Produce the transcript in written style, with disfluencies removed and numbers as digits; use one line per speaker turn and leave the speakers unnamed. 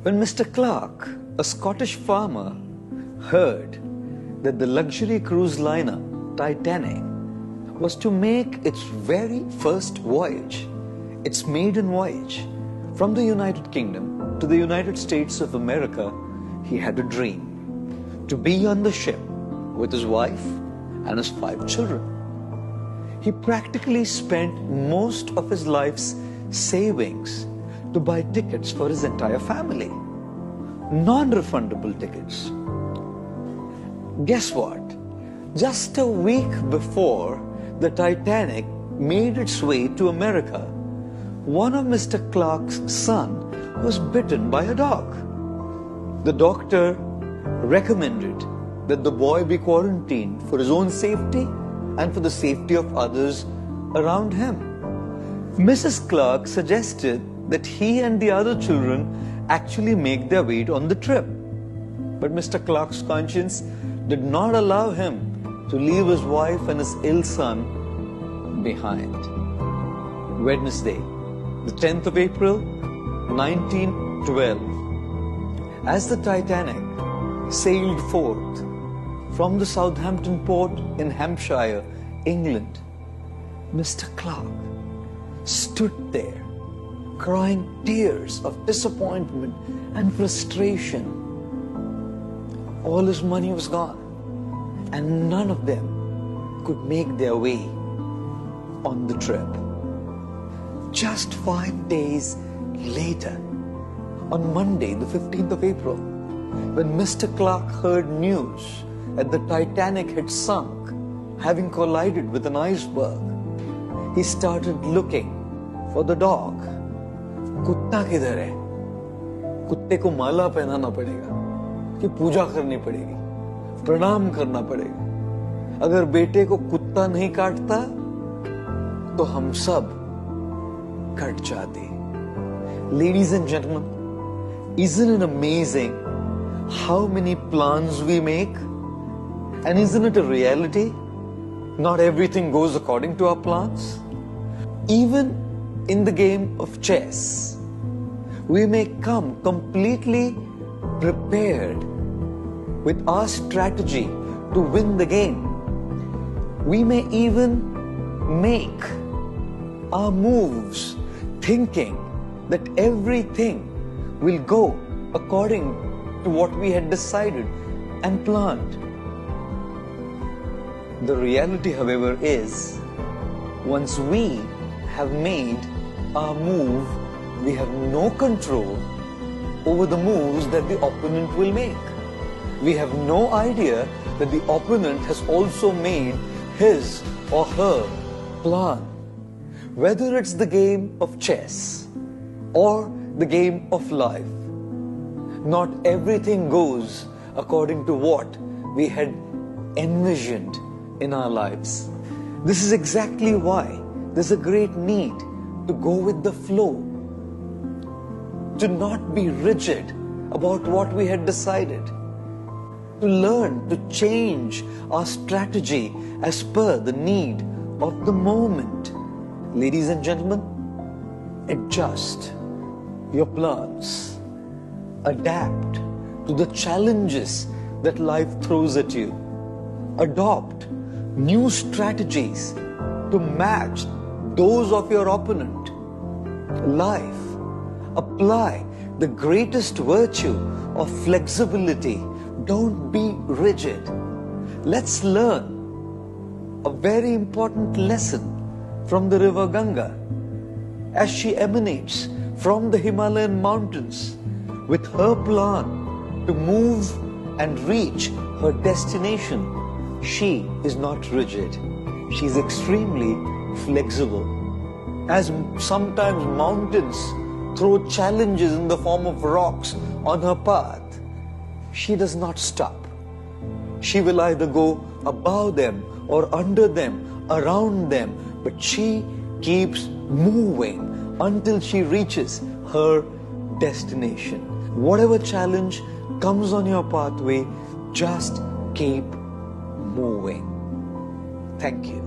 When Mr. Clark, a Scottish farmer, heard that the luxury cruise liner Titanic was to make its very first voyage, its maiden voyage, from the United Kingdom to the United States of America, he had a dream to be on the ship with his wife and his 5 children. He practically spent most of his life's savings to buy tickets for his entire family. Non-refundable tickets. Guess what? Just a week before the Titanic made its way to America, one of Mr. Clark's son was bitten by a dog. The doctor recommended that the boy be quarantined for his own safety and for the safety of others around him. Mrs. Clark suggested that he and the other children actually make their way on the trip. But Mr. Clark's conscience did not allow him to leave his wife and his ill son behind. Wednesday, the 10th of April, 1912, as the Titanic sailed forth from the Southampton port in Hampshire, England, Mr. Clark stood there crying tears of disappointment and frustration. All his money was gone, and none of them could make their way on the trip. Just 5 days later, on Monday, the 15th of April, when Mr. Clark heard news that the Titanic had sunk, having collided with an iceberg, he started looking for the dog. कुत्ता किधर है? कुत्ते को माला पहनाना पड़ेगा, कि पूजा करनी पड़ेगी, प्रणाम करना पड़ेगा. अगर बेटे को कुत्ता नहीं काटता, तो हम सब कट जाते. Ladies and gentlemen, isn't it amazing how many plans we make? And isn't it a reality? Not everything goes according to our plans. Even in the game of chess, we may come completely prepared with our strategy to win the game. We may even make our moves thinking that everything will go according to what we had decided and planned. The reality, however, is once we have made our move, we have no control over the moves that the opponent will make. We have no idea that the opponent has also made his or her plan. Whether it's the game of chess or the game of life, not everything goes according to what we had envisioned in our lives. This is exactly why there's a great need to go with the flow, to not be rigid about what we had decided, to learn to change our strategy as per the need of the moment. Ladies and gentlemen, adjust your plans, adapt to the challenges that life throws at you, adopt new strategies to match those of your opponent. Life, apply the greatest virtue of flexibility. Don't be rigid. Let's learn a very important lesson from the river Ganga as she emanates from the Himalayan mountains with her plan to move and reach her destination. She is not rigid. She is extremely flexible. As sometimes mountains throw challenges in the form of rocks on her path, she does not stop. She will either go above them or under them, around them, but she keeps moving until she reaches her destination. Whatever challenge comes on your pathway, just keep moving. Thank you.